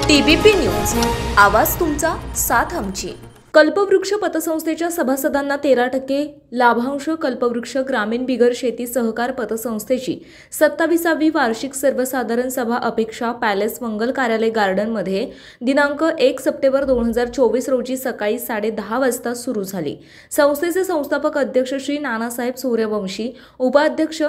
TBP news, आवाज तुमचा, साथ आमची। कल्पवृक्ष पतसंस्थेच्या सभासदांना 13% लाभांश। कल्पवृक्ष ग्रामीण बिगर शेती सहकार पतसंस्थेची 27वी वार्षिक सर्वसाधारण सभा अपेक्षा पॅलेस मंगल कार्यालय गार्डन मध्ये दिनांक 1 सप्टेंबर 2024 रोजी सकाळी 10:30 वाजता सुरू झाली। संस्थेचे संस्थापक अध्यक्ष श्री नानासाहेब सूर्यवंशी, उपाध्यक्ष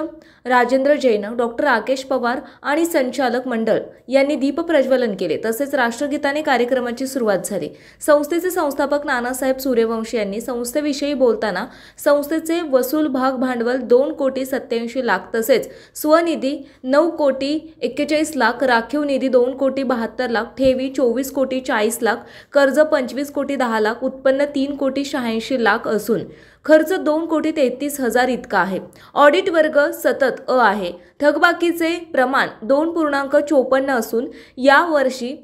राजेंद्र जैन, डॉक्टर राकेश पवार आणि संचालक मंडळ यांनी दीप प्रज्वलन केले। तसेच राष्ट्रगीताने कार्यक्रमाची सुरुवात झाली। संस्थेचे संस्थापक नानासाहेब सूर्यवंशी यांनी संस्थेविषयी बोलताना संस्थेचे वसूल भाग भांडवल 2,87,00,000 तसेच स्वनिधी 9,41,00,000, राखीव निधी 2,72,00,000, ठेवी 24,40,00,000, कर्ज 25,10,00,000, उत्पन्न 3,86,00,000 असून खर्च 2,33,000 इतका आहे। ऑडिट वर्ग सतत अ आहे। थकबाकीचे प्रमाण 2.54 असून या वर्षी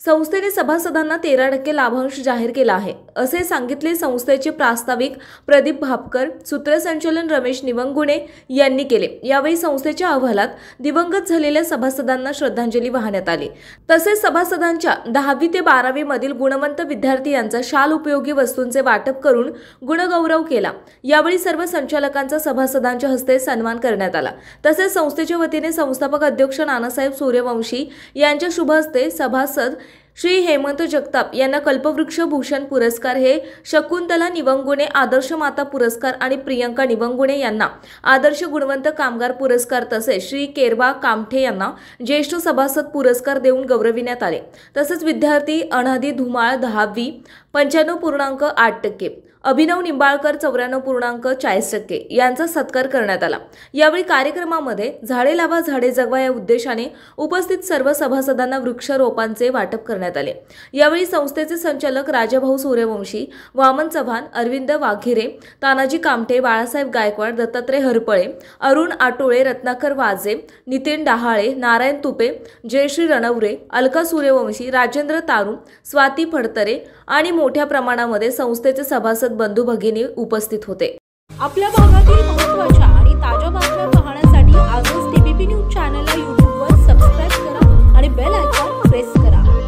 संस्थेने सभासदांना 13% लाभांश जाहीर केला आहे, असे सांगितले संस्थेचे प्रास्ताविक प्रदीप भापकर, सूत्रसंचालन रमेश निवंगुणे यांनी केले। यावेळी संस्थेच्या अहवालात दिवंगत झालेल्या सभासदांना श्रद्धांजली वाहण्यात आली। तसेच सभासदांच्या 10वी ते 12वी मधील गुणवंत विद्यार्थी यांचा शाल उपयोगी वस्तूंचे वाटप करून गुणगौरव केला। यावेळी सर्व संचालकांचा सभासदांच्या हस्ते सन्मान करण्यात आला। तसेच संस्थेच्या वतीने संस्थापक अध्यक्ष नानासाहेब सूर्यवंशी यांच्या शुभ हस्ते सभासद श्री हेमंत जगताप यांना कल्पवृक्ष भूषण पुरस्कार, हे शकुंतला निवंगुणे आदर्श माता पुरस्कार आणि प्रियंका निवंगुणे यांना आदर्श गुणवंत कामगार पुरस्कार तसेच श्री केरबा कामठे यांना ज्येष्ठ सभासद पुरस्कार देऊन गौरविण्यात आले। तसेच विद्यार्थी अनादी धुमाळ 10वी 95.8%, अभिनव निंबाळकर 94.40% यांचा सत्कार करण्यात आला। यावेळी कार्यक्रमामध्ये झाडे लावा झाडे जगवा या उद्देशाने उपस्थित सर्व सभासदांना वृक्षारोपांचे वाटप करण्यात आले। यावेळी संस्थेचे संचालक राजाभाऊ सूर्यवंशी, वामन चव्हाण, अरविंद वाघिरे, तानाजी कामठे, बाळासाहेब गायकवाड, दत्तात्रय हरपळे, अरुण आटोळे, रत्नाकर वाजे, नितीन डहाळे, नारायण तुपे, जयश्री रणवरे, अलका सूर्यवंशी, राजेंद्र तारू, स्वाती फडतरे आणि मोठ्या प्रमाणामध्ये संस्थेचे सभासद बंधू भगिनी उपस्थित होते। आपल्या भागातील महत्त्वाच्या आणि ताज्या बातम्या पाहण्यासाठी आजच TBP न्यूज चॅनलला YouTube वर सबस्क्राइब करा आणि बेल आयकॉन प्रेस करा।